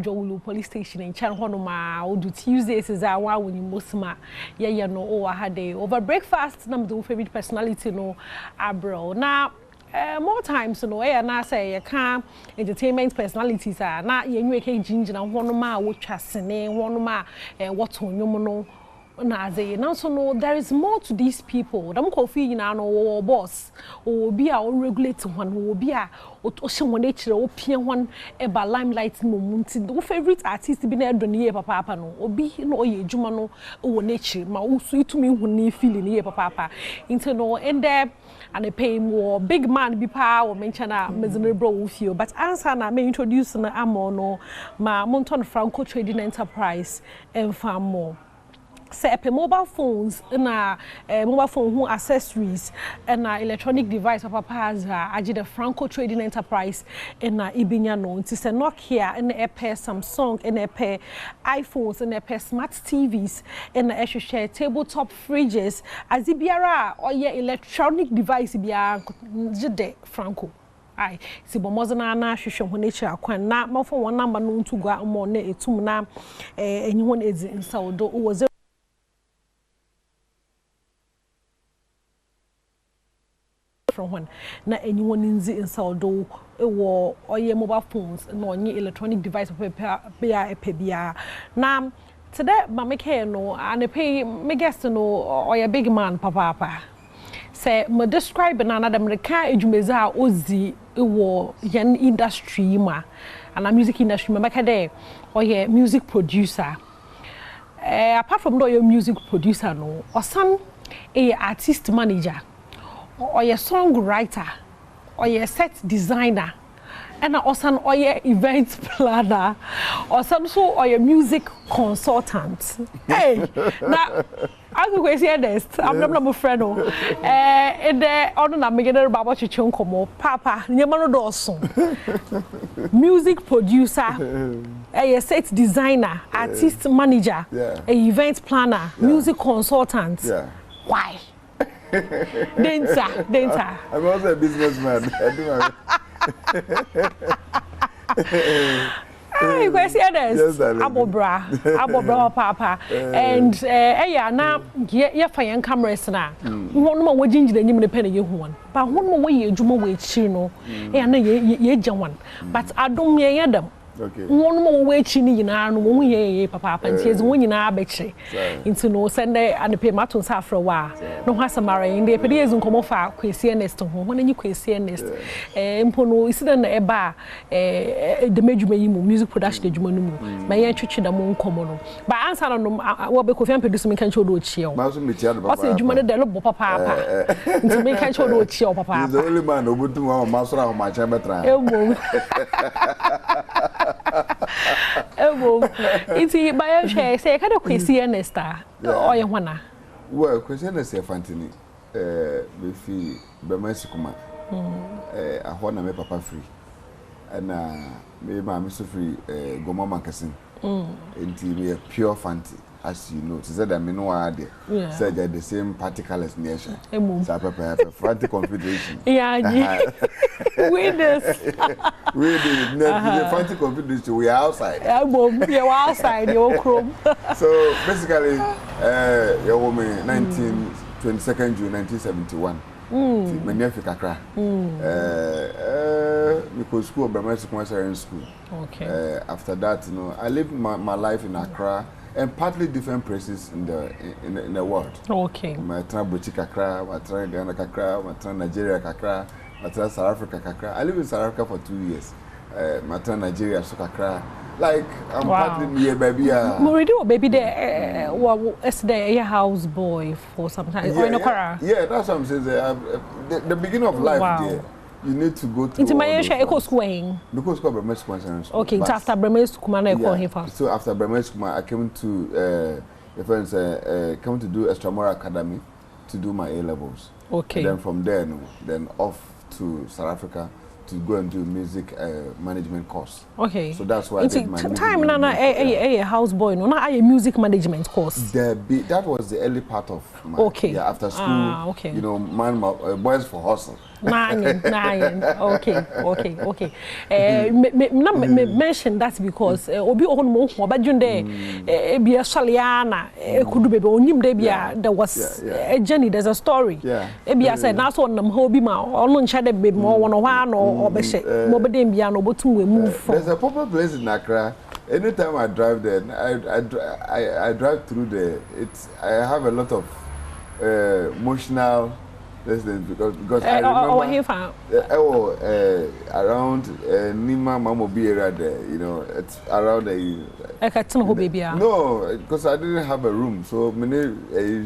Jowulu police station in Chanhonoma, or do Tuesdays is our one when you musma, yeah, no, oh, I had a over breakfast, number the favorite personality, no, abro. Now, more times, no, and I say, you can't entertainment personalities are not you can ginger and one ma, which has seen one ma, what's on your now so no, there is more to these people. Them coffee in our boss or be our regulator one will be a ocean one nature or pian one eba limelight moment. The favorite artist be near the papa no or be no ye jumano or nature ma sweet to me when you feeling ye papa into no and there and a pay more big man be power or mention a miserable with you. But answer na may introduce an amono ma Monton Franco Trading Enterprise and far more. Say mobile phones na mobile phone who accessories and electronic device of Papaza aji the Franco Trading Enterprise and ibinya no nti se Nokia and a pair Samsung and a pair iPhones and a pair smart TVs and a share tabletop fridges azibiara or ye electronic device biya jide Franco ai si bomozana na hwehwe ho nature akwan na mafo one number no ntu gwa mo na etum na enyi won ezi insaudo was from one na anyone in the inside do or your mobile phones no any electronic device pebia now today mama care no and pay me guess no or your big man papa say me describe na another American ejumeza ozi wo yan industry ma and music industry me make there or your music producer apart from your music producer no or some a artist manager or your songwriter or your set designer and also or your event planner or some so or your music consultant. Hey, now I'm Kwesi Ernest. I'm not friend. And on na me get baba chichon komo papa nyama no doso. Music producer, a set designer, artist manager, a event planner, music consultant. Why? Denta. I'm also a businessman. Hey, Kwesi Ernest. Abobra papa. And yeah, now yeah, fire cameras na. One more we ginger the name the penny you one. But one more way you juma we chino. Eh, na ye one. But Adom ye them. Okay. One more way chini na no one ye papa and says when you na betche into no send and the pay mattons half for a while. No has a marry in the pedals and come off Kwesi Ernest when you Kwesi Ernest. Impono is then a bar the major music production the Jumanu. My young church the moon common. But answer on what because I'm producing can show do chill. What's the Jumana de Lobo papa to make can show do chill papa. The only man who would do master of my chamber trial. It's a bio share, say, I can't Kwesi Ernest or your one. Well, Kwesi Ernest, Fantini, with Bermesikuma, I want to make papa free, and maybe my Mr. Free, Goma Macassin, into a pure fancy, as you know. She said, I mean, no idea. Said that the same particulars nation. So I prepare for Frantic Confederation. Yeah, witness. We did the Frantic Confederation, we are outside. You're outside, you're chrome. So basically, your woman, 22nd June 1971. Magnific Accra. Because school of Brahmans school. Okay. After that, you know, I lived my life in Accra and partly different places in the world. Okay. My tran Boutique Accra, my tran Ghana Accra, my tran Nigeria Accra, my tran South Africa Accra. I lived in South Africa for 2 years. My tran Nigeria Accra. Like I'm partly near baby. Baby there is the house boy for some time. Yeah, that's what I'm saying. The beginning of life there. You need to go to. Into my eco school. Because called Brahmans School. Okay, after Brahmans School, I call him first. So after Brahmans School, I came to the friends come to do Extramural Academy to do my A levels. Okay. And then from there, then off to South Africa to go and do music management course. Okay. So that's why I did my time a house boy, no, not a music management course. That was the early part of my. Okay. Yeah, after school. Okay. You know, boys for hustle. Nine. Okay. Me mention that because obi ohun mo ho badwunde e bia soliana kudu bebe onim de bia there was a journey, there's a story. E bia say na so nam ho bi ma onu ncha de bebe mo wono hwa no obehye mo bedem bia no botum we move from. There's a popular place in Accra. Anytime I drive there, I drive through there. I have a lot of emotional because I remember around Nima Mamobi area there, you know, it's around no, because I didn't have a room, so many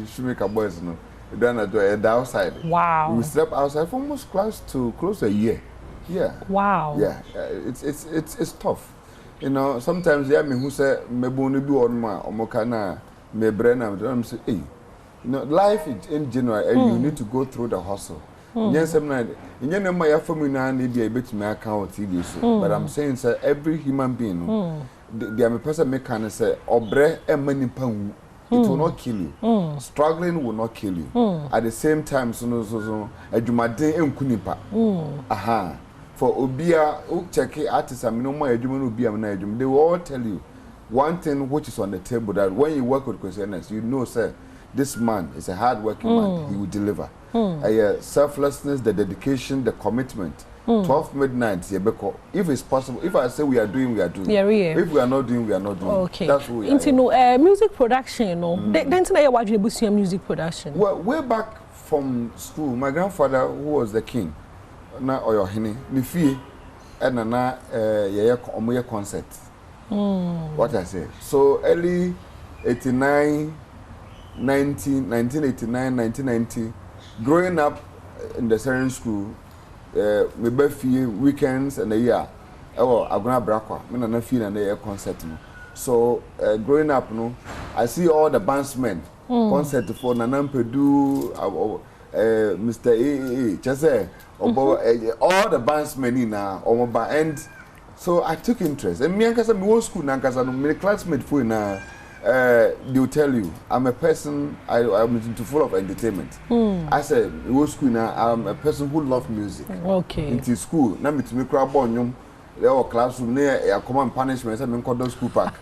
shoemaker boys, you know, done at the outside. Wow. We slept outside for almost close to a year. Yeah. Wow. Yeah. It's tough. You know, sometimes me who say me bonu bi on ma omokana me brain am say hey, you know, life in general you need to go through the hustle. Yes, I'm not. You know, my family now need a bit my account TV so. But I'm saying sir, every human being, the am a person make can say obre e mani pan. It will not kill you. Struggling will not kill you. At the same time, so adwumade enkunipa. Aha. For Obia, check artists, I mean, no more Obia, they will all tell you one thing which is on the table that when you work with Kwesi Ernest, you know, sir, this man is a hard-working man. He will deliver. Selflessness, the dedication, the commitment. 12 midnight, if it's possible. If I say we are doing, we are doing. If we are not doing, we are not doing. Okay. That's what we are. Into music production, you know. Then tonight, watch the music production. Well, way back from school, my grandfather, who was the king. Na oyo hini ni fie na ye omoye concert. What I say, so early 1989 growing up in the Syrian school, me be fie weekends and a year agona brakwa me na fie na ye concert no. So growing up no, I see all the bandsmen concert for Nanampedu, Mr. A just say all the bandsmen now and so I took interest. And me and Kasa me school na Kasa no my classmate for na they will tell you I'm a person I'm into full of entertainment. I said me school na I'm a person who love music. Okay. Into school na me to me crab on there classroom near a common punishment say me go school park.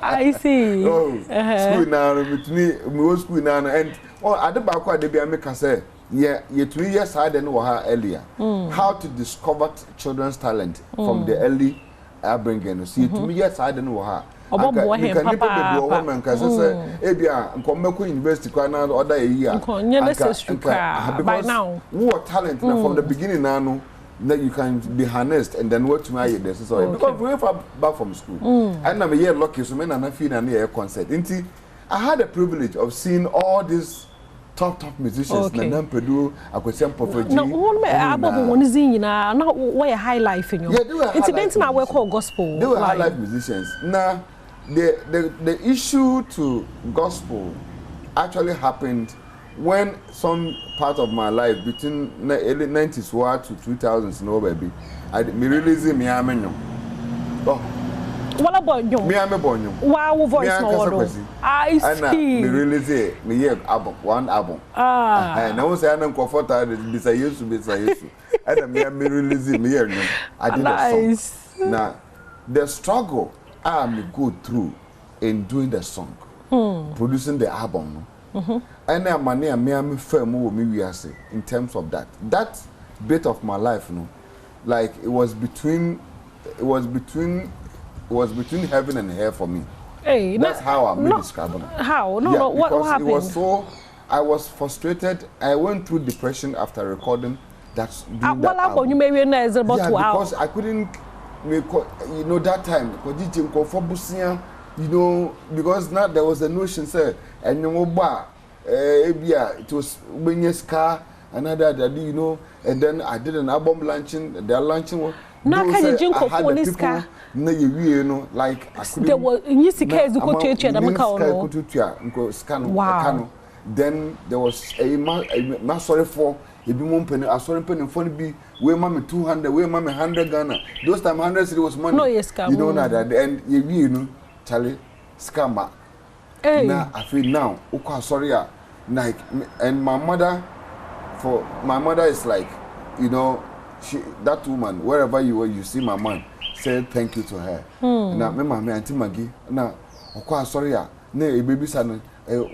I see. School now with me school now and at the back of the be make say yeah, 2 years I didn't know her earlier. How to discover children's talent from the early upbringing. See, 2 years I didn't know her. You can never be a woman because say, Ebia, come back to university, can order a year. By now, what talent from the beginning now that you can be harnessed and then work to my year. So because we were back from school, and I'm a year lucky, so men are not feeling a concert. I had the privilege of seeing all these top musicians. Nanampedu, Kwesi Ernest. No, one is in now. Why a high life in you? Yeah, they were incidents now we call gospel. They were high life musicians. Now, the issue to gospel actually happened when some part of my life between the early 90s to 2000s, no baby, I released me amenyo. Oh. What about you? Me am a bonyo. Wow, voice no. I see. Me release me hear one album. And I was saying I'm comfortable this I used to be and me release me hear no. I did a song. Now the struggle I am go through in doing the song, producing the album. And I'm me firm me in terms of that. That bit of my life, you know, like it was between heaven and hell for me. Hey, that's how I'm describing it. How? No, what happened? It was so, I was frustrated. I went through depression after recording that album. You may realize about because I couldn't, you know, that time, you know, because now there was a notion, say, and you know, it was when you car, another, you know, and then I did an album launching, they're launching. No, can you drink for this car? No, you know, like there was in this case, you could change Wow. Then there was a sorry for a be penny, a sorry penny for be where mammy 200, where mammy 100 Ghana. Those time 100 was money. No, yes, you know that at the end, you know, Charlie, scammer. Now I feel now, sorry, like, and my mother is like, you know, that woman, wherever you are, you see my mom, say thank you to her. Now, my mama, Auntie Maggie, now, quite sorry, baby son,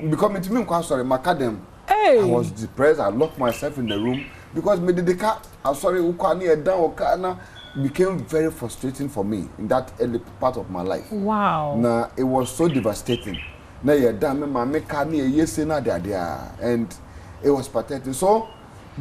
becoming to me, quite sorry, my cadem. I was depressed. I locked myself in the room because me the car. I'm sorry, ukani down okana became very frustrating for me in that early part of my life. Wow. Now it was so devastating. Now you're done, my make me a yes and it was pathetic. So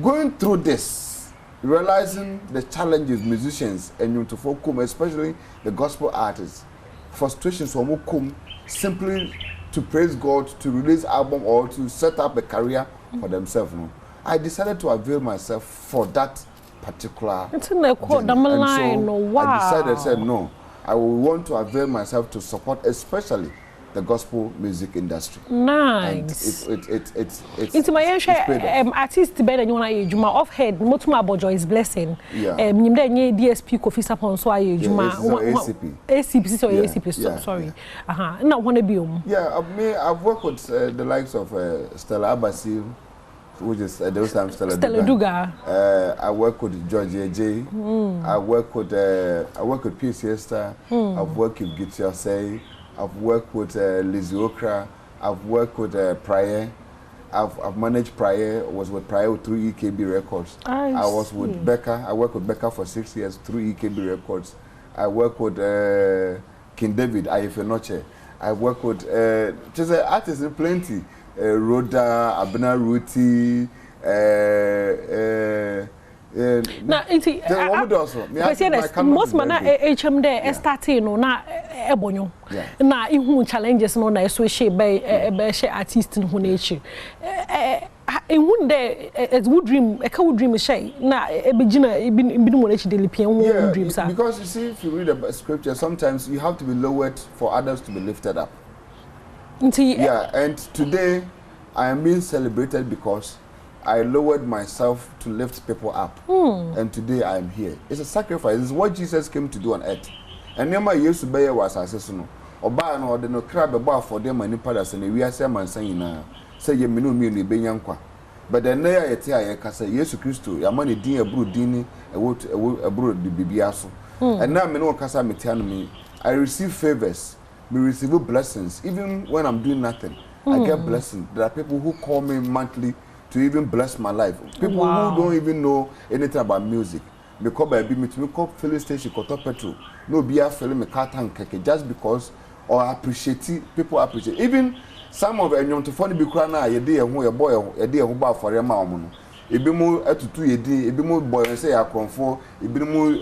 going through this, realizing the challenges musicians and you to focus, especially the gospel artists, frustrations from come simply to praise God, to release album or to set up a career for themselves. No? I decided to avail myself for that particular it's in the quote, line. So wow. I said no, I will want to avail myself to support especially the gospel music industry. Nice. And it's my artiste better than you want to juma off head motuma bojo is blessing. Yeah. DSP Kofi Sapon so aye juma ACP so ACP sorry. Now want to be Yeah, I've worked with the likes of Stella Abasi, which is those times Stella Duga. I work with George J. I work with P. Siesta. I've worked with Gitya Say. I've worked with Lizzie Okra. I've worked with Prayer. I've managed Prayer. I was with Prayer through EKB Records. I was with Becca. I worked with Becca for 6 years through EKB Records. I worked with King David, Ayefenoche. I work with just artists in plenty. Rhoda, Abena Ruti, na iti most mana HM there starting no na ebonyo na ihu challenges no na so she be artist no na echi ehun there it would dream e ka would dream she na ebegina ebinu mo echi daily pien would dream sir because you see if you read the scripture sometimes you have to be lowered for others to be lifted up. Yeah, and today I am being celebrated because I lowered myself to lift people up. And today I am here. It's a sacrifice. It's what Jesus came to do on earth. And Nema Yesu Beye was assassino. Oba no de no crab aba for them and padas and we are say man saying na say ye menu mi ni benyankwa. But the na yete aye ka say Yesu Kristo ya man din abru dini abru de bibia so. And now me no kasa metiano me I receive favors. Me receive blessings even when I'm doing nothing. I get blessings. There are people who call me monthly to even bless my life. People who don't even know anything about music. Me call by me to me call filling station koto petrol. No be a filling me car tank keke just because or appreciate it. People appreciate. Even some of them to funny be crying na ye dey ehun ye boy ye dey ehun ba for ma omo no. Ebi mu etutu ye dey ebi mu boy say ya konfo ebi mu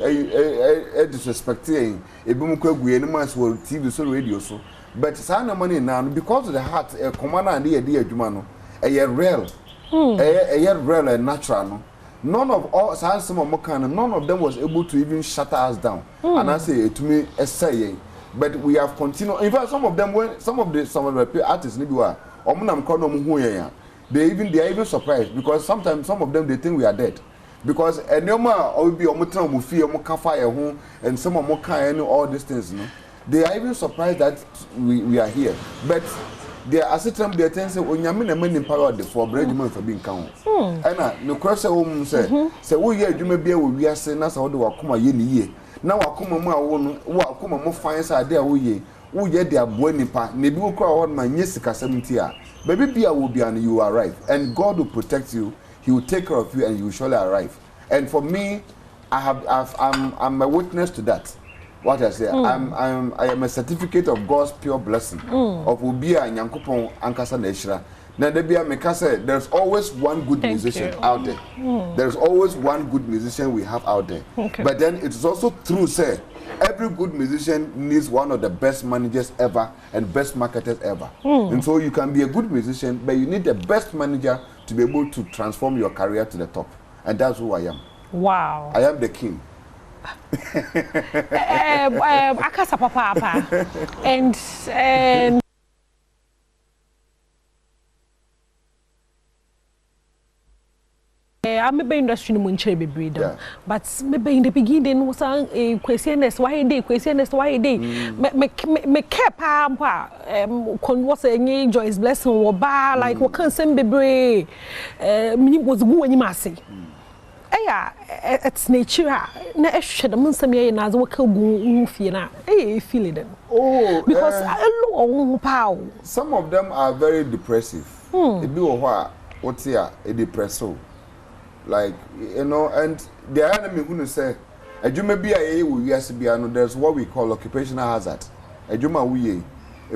disrespect yin ebi mu kwagu ye ni mas wo TV so radio so. But some money now because of the heart command and dey adwuma no e real. Real and natural. No? None of all some of none of them was able to even shut us down. And I say to me, but we have continued. In fact, some of them when some of the artists they are even surprised because sometimes some of them they think we are dead. Because and some of them all these things, you know, they are even surprised that we are here. But they are asitram they tell say onyame na mani power the for bread man for being count ana no cross say wo ye adwuma bia wo wiase na sa wo de wakoma ye ni ye na wakoma mu a wo no wakoma mu fan sa ade a wo ye de abo nipa na bi wo kra ho ma nye sika 70 a baby bia wo bia no you arrive and God will protect you. He will take care of you and you will surely arrive. And for me I'm a witness to that. What I say, I am a certificate of God's pure blessing of Ubia and Yankupon Ankasa Neshra. Now, there's always one good musician out there. There's always one good musician we have out there. But then it is also true, say, every good musician needs one of the best managers ever and best marketers ever. And so you can be a good musician, but you need the best manager to be able to transform your career to the top. And that's who I am. Wow. I am the king. Akasa papa and I'm a industry no munche be breed. But maybe in the beginning was Kwesi Ernest why day Kwesi Ernest why day. Me kept was a Joyce Blessing or bar like what can send be brave. Was good you must say. It's nature. Na should the month me na zo ka gu fie na. Feel it. Oh, because I some of them are very depressive. It be what's here a depressive. Like and the enemy who say ejuma bia ye we yes bia no there's what we call occupational hazard. Ejuma we e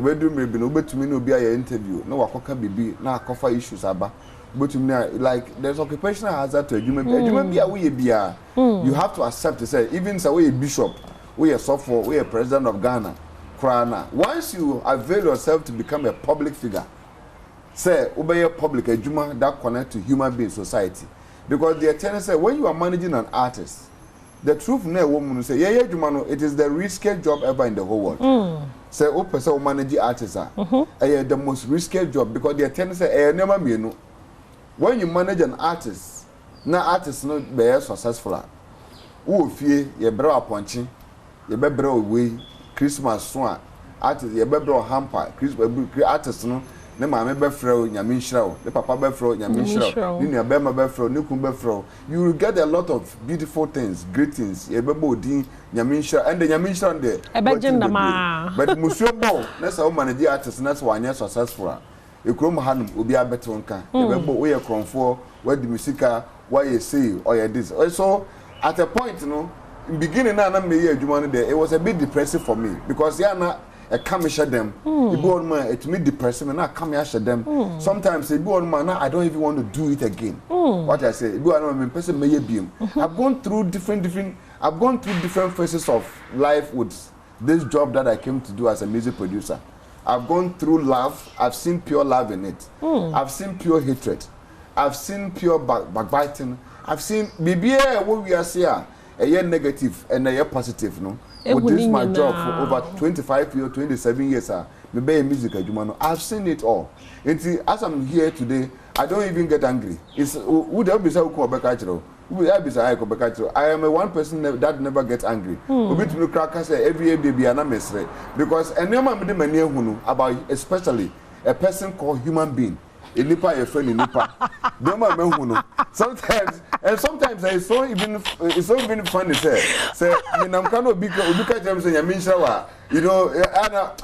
be do maybe no betumi no bia ye interview no wakoka bibi na akofa issues aba. But like there's occupational hazard to a human being. You have to accept to say, even say we a bishop, we a software, we a president of Ghana, Krana. Once you avail yourself to become a public figure, say obey a public a human that connect to human being society. Because the attorney say when you are managing an artist, the truth no woman will say, yeah, it is the riskiest job ever in the whole world. Say, oh, person manage artists are the most risky job because the attorney say, never me no. When you manage an artist, na artist no be successful. Wo fie ye bra aponchi, ye be bra we Christmas so artist ye be bra hamper, Christmas artist no ne ma me be frɛ nyame nhyira, ne papa be frɛ nyame nhyira, ne nua be ma be frɛ, ne kun be frɛ. You will get a lot of beautiful things, greetings. Ye be bo din nyame nhyira and the nyame nhyira de. But musio bo na say wo manage artist na say wanya successful. Ekrom hanum obi abeto nka ebebo we ye kronfo we di musika why you say or you this so at a point in beginning na me ye adwuma no there it was a bit depressive for me because ya na e come share them ibu on man it me depressive na come share them sometimes ibu on man I don't even want to do it again what I say ibu on man person me ye biem I've gone through different phases of life with this job that I came to do as a music producer. I've gone through love. I've seen pure love in it. I've seen pure hatred. I've seen pure backbiting. I've seen BBA what we are saying a year negative and a year positive. No, with this my job for over 25 years, 27 years. Maybe music I've seen it all. And see, as I'm here today, I don't even get angry. It's would be so cool. I am a one person that never gets angry. Every baby and I'm because about especially a person called human being. A nipa a friend in nipa. Sometimes it's so even funny say I'm kind of big I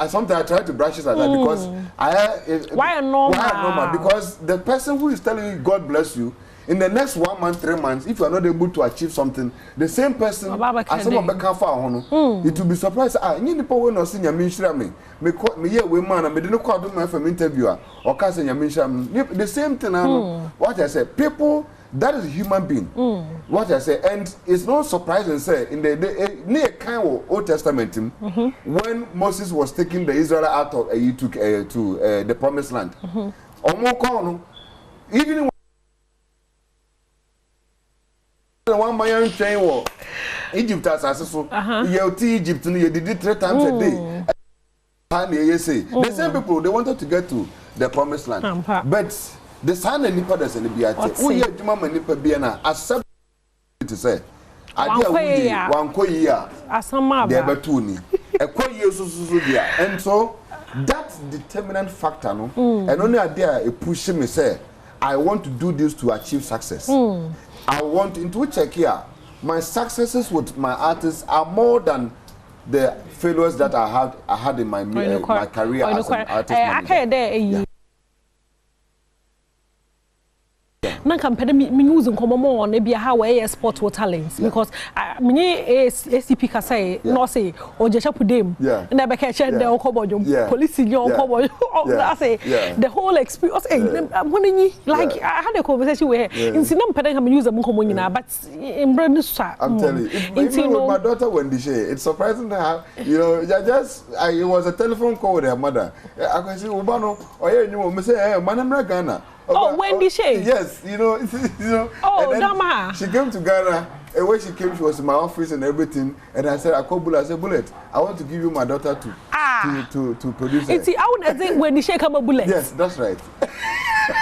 sometimes I try to brush it like that because why normal? Because the person who is telling you God bless you in the next 1 month, 3 months, if you are not able to achieve something, the same person as someone back it will be surprised. You need to know senior ministry me yeah we man me didn't call my from interviewer or cast senior ministry the same thing. What I say, people that is a human being. What I say, and it's not surprising say in the near kind of Old Testament when Moses was taking the Israel out of to the promised land. Even one man train war Egypt as so Egypt you did it 3 times a day. The same people they wanted to get to the promised land, but the son and nipa does any be at we hear mama nipa be na accept to say idea one year asama there be two ni e year so dia and so that determinant factor no and only idea e push me say I want to do this to achieve success. I want into check here. My successes with my artists are more than the failures that I had in my career as an artist manager. Na company me use nkomo mo na bia how we export what talents because me ACP ka say no say ojecha pudem na be ka che de okobodum police ni okobodum I say the whole experience like I had a conversation with her in sinam peden me use nkomo nyina but in brand sa I'm telling you my daughter when she it's surprising how it was a telephone call with her mother I can say ubano oye nyu me say manamra Ghana. Oh, Wendy Shay. Yes, Oh, Dama. She came to Ghana, and when she came, she was in my office and everything. And I said, I called Bullet. I said, Bullet, I want to give you my daughter to produce. It's I want to say Wendy Shay come a Bullet. Yes, that's right.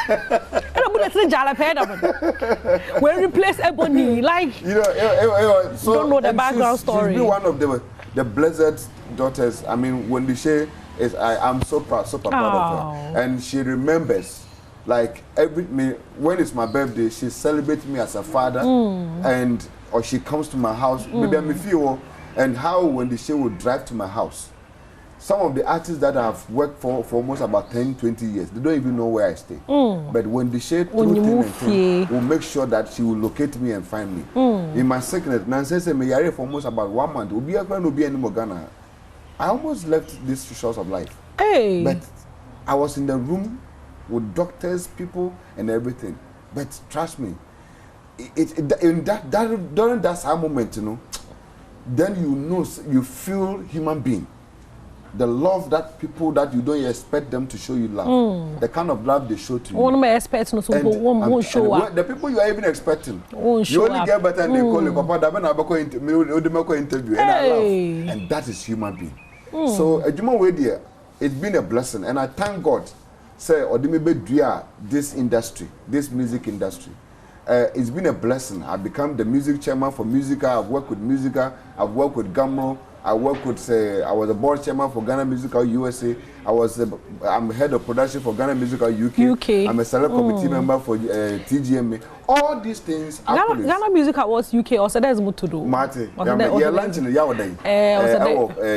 And a Bullet Let's we replace Ebony, like you know. So don't know the background story. She's been one of the blessed daughters. I mean, when the she is, I'm so proud of her, and she remembers. Like when it's my birthday, she celebrates me as a father, or she comes to my house. Maybe I'm feel, and how when the she would drive to my house. Some of the artists that I've worked for almost about 10, 20 years, they don't even know where I stay. But when the she will make sure that she will locate me and find me. In my sickness, Nancy said me for almost about 1 month. Will be a friend, will be any more Ghana. I almost left these shores of life. Hey. But I was in the room with doctors, people, and everything. But trust me, during that moment, you know, then you feel human being. The love that people that you don't expect them to show you love, the kind of love they show to you. The people you are even expecting, you only get better and they call you Papa. Interview, and I love, and that is human being. So, it's been a blessing, and I thank God. Say, this industry, this music industry, it's been a blessing. I've become the music chairman for Musica. I've worked with Musica. I've worked with Gamro. I work with, I was a board chairman for Ghana Musical USA. I'm head of production for Ghana Musical UK. I'm a select committee member for TGMA. All these things. Ghana Musical was UK. Also, there's more to do. Marty, you're launching the Yawaday.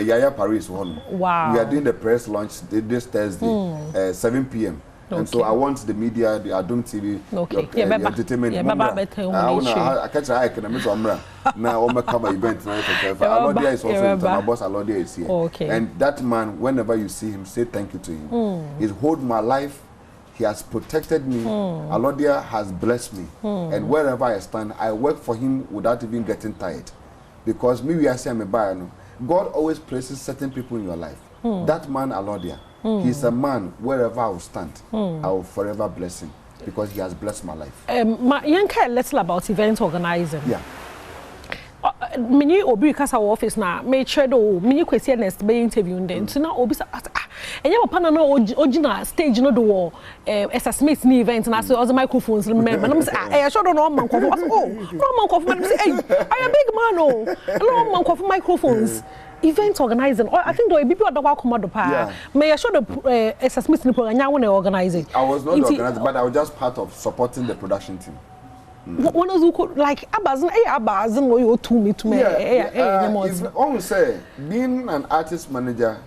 Yaya Paris one. Wow. We are doing the press launch this Thursday, 7 p.m. Okay. And so I want the media, the Adom TV, the entertainment. I catch I can miss Omra. Now I'm cover event tonight. Alodia is also my boss. Alodia is here. Okay. And that man, whenever you see him, say thank you to him. He's hold my life. He has protected me. Alodia has blessed me. And wherever I stand, I work for him without even getting tired. Because me, we are saying God always places certain people in your life. That man, Alodia. He's a man, wherever I will stand, I will forever bless him because he has blessed my life. You can little about event organizing. Yeah. Many obi kasa office na me chedo many Kwesi Ernest be interviewing them. So now obi and you papa na original stage no do Smith ni event na so microphones remember na say I sure don't know man kwafo no man kwafo man say hey I a big man no man kwafo microphones. Event organizing, I think there will be people that come out. May I show the Smith organizing? I was not the organizer, but I was just part of supporting the production team. One of who like Abazin, or you to me to me. If I say being an artist manager,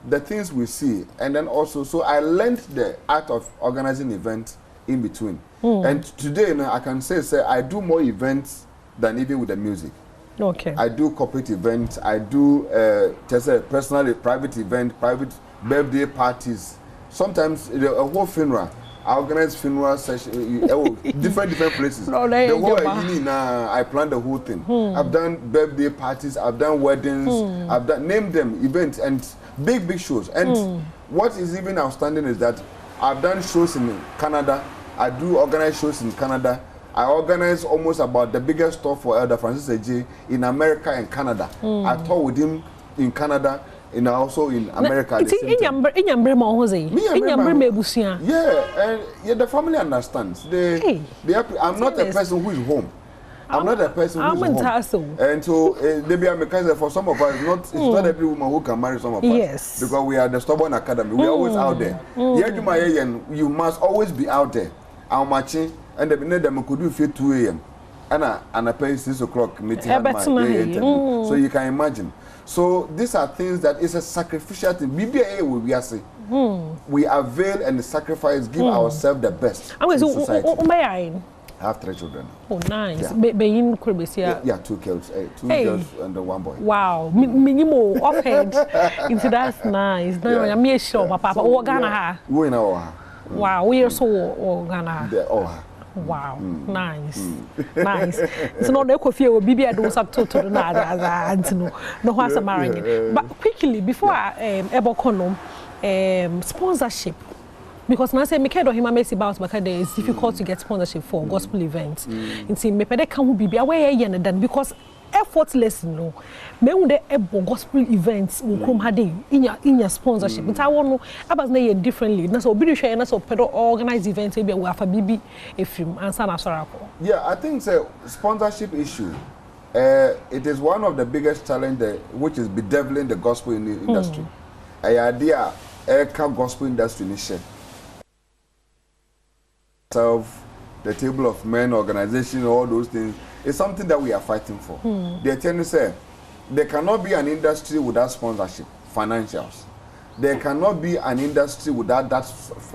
the things we see, and then also, so I learned the art of organizing events in between. And today, I can say I do more events than even with the music. Okay. I do corporate events. I do personal, private event, private birthday parties. Sometimes a whole funeral. I organize funeral session, different places. The whole I plan the whole thing. I've done birthday parties. I've done weddings. I've done name them events and big shows. And what is even outstanding is that I've done shows in Canada. I do organize shows in Canada. I organize almost about the biggest tour for Elder Francis Ejay in America and Canada. I toured with him in Canada and also in America. And the family understands. I'm not a person who is home. I'm not a person who is home. And so they be a for some of us, it's not every woman who can marry some of us. Yes. Because we are the stubborn academy. We are always out there. You must always be out there. I'm matching. And the could do 2 a.m. and I pay 6 o'clock meeting. So you can imagine. So these are things that is a sacrificial thing. BBA we are saying we avail and sacrifice, give ourselves the best in society. I have 3 children. Oh, nice. Yeah, 2 girls, 2 girls and 1 boy. Wow, minimal offhand. That's nice. I'm sure, Papa. Oh, Ghana. Wow, we are so Ghana. Wow, nice. So no, they could feel BB I don't have to no one's a marrying. But quickly before Ebokonom, sponsorship. Because now say me care do him mess about because it's difficult to get sponsorship for gospel events. It's me pede can be away yen then because effortless no me hu de ebo gospel events wo krom ha dey in sponsorship nta wo no abas na ye differently na so obi de hwe na so pedo organize events e be we afa bibi efim ansa na sora ko. Yeah, I think sponsorship issue it is one of the biggest challenges which is bedeviling the gospel in the industry. Idea gospel industry ni share the table of men organization, all those things is something that we are fighting for. They tend to say there cannot be an industry without sponsorship, financials. There cannot be an industry without that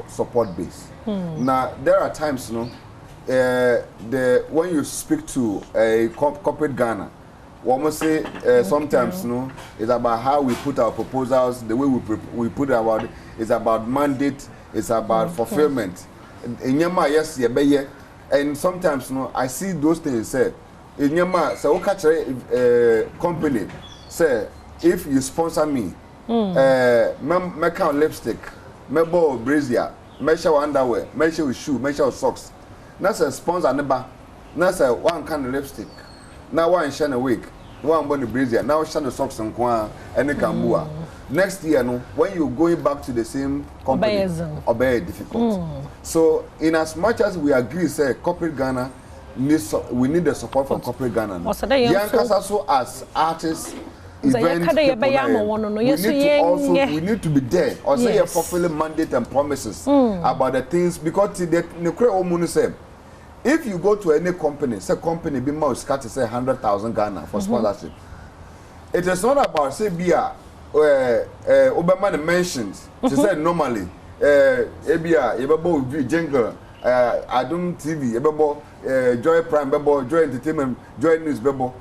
support base. Now there are times, you know, when you speak to a corporate Ghana, we almost say sometimes, you know, it's about how we put our proposals, the way we put it about. It's about mandate, it's about fulfillment. Yes, and sometimes, you know, I see those things said. So catch a company say if you sponsor me, make out lipstick, make bow brazier, make sure underwear, make sure shoe, make sure socks. That's a sponsor never. That's a one kind of lipstick. Now one shine a wig, one body brazier. Now shine the socks and kwa and the kambua. Next year, no, when you're going back to the same company, obey difficult. So, in as much as we agree, say corporate Ghana we need the support from corporate Ghana. Young also as artists, event we need to be there. Or say a fulfilling mandate and promises about the things because the say if you go to any company, say company be more scat say 100,000 Ghana for sponsorship. It is not about say beer. Obama mentions she said normally ebia ebebo jingle Adom TV ebebo Joy Prime ebebo Joy Entertainment Joy News ebebo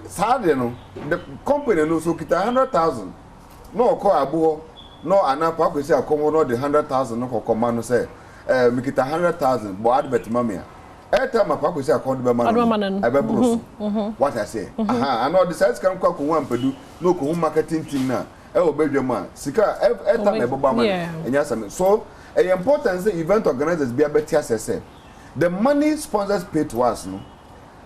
sadly no the company no so kita 100,000 no call abuho no anapa ko say akomo no the 100,000 no ko command say me kita 100,000 but advert mamia every time apa ko say account be man ebebro so what I say and all the sites can kwa ko wan pedu no ko marketing team na bedwama sika eta me boba man enya same so a important say event organizers be abetia say the money sponsors pay to us no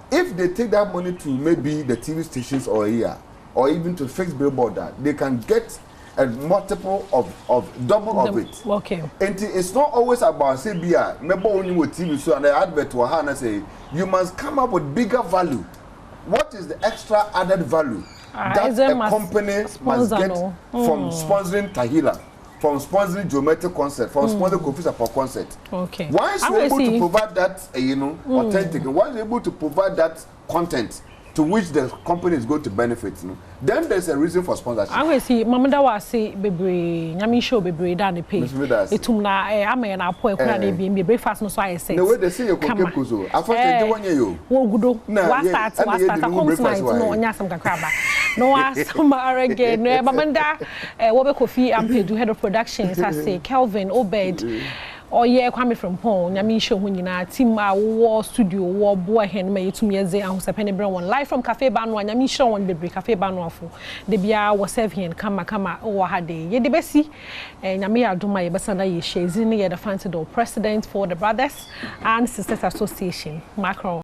if they take that money to maybe the TV stations or here or even to fix billboard that they can get a multiple of double of it. Okay. And it's not always about say beer maybe only with TV so and the advert to and say you must come up with bigger value. What is the extra added value that a company must get from sponsoring Tahila, from sponsoring Geometric concert, from sponsoring Kofi Sapor concert? Okay. Once you're able to provide that, authentic, once you're able to provide that content to which the company is going to benefit, then there's a reason for sponsorship. I will see, Mamada was say, baby, Yami show baby down the pay. Itumna, I'm na po ekuna de bi breakfast no so I say. The way they say you cook kuzo. I first dey one year yo. Wo gudo. Was start come tonight no onya sam kakraba. No asoma again. Mamanda wo be Kofi Ampedu head of productions I say Kelvin Obed. Or yeah, coming from home. Yami show when you na team war studio war boy hen me to me ze Ahosepe one live from Cafe Banwa. Yami show one baby Cafe Banwa fo. De bia was serving kama o ha de. Ye de besi Yami adoma ye besanda ye share zini ye the fancy president for the Brothers and Sisters Association. Macron.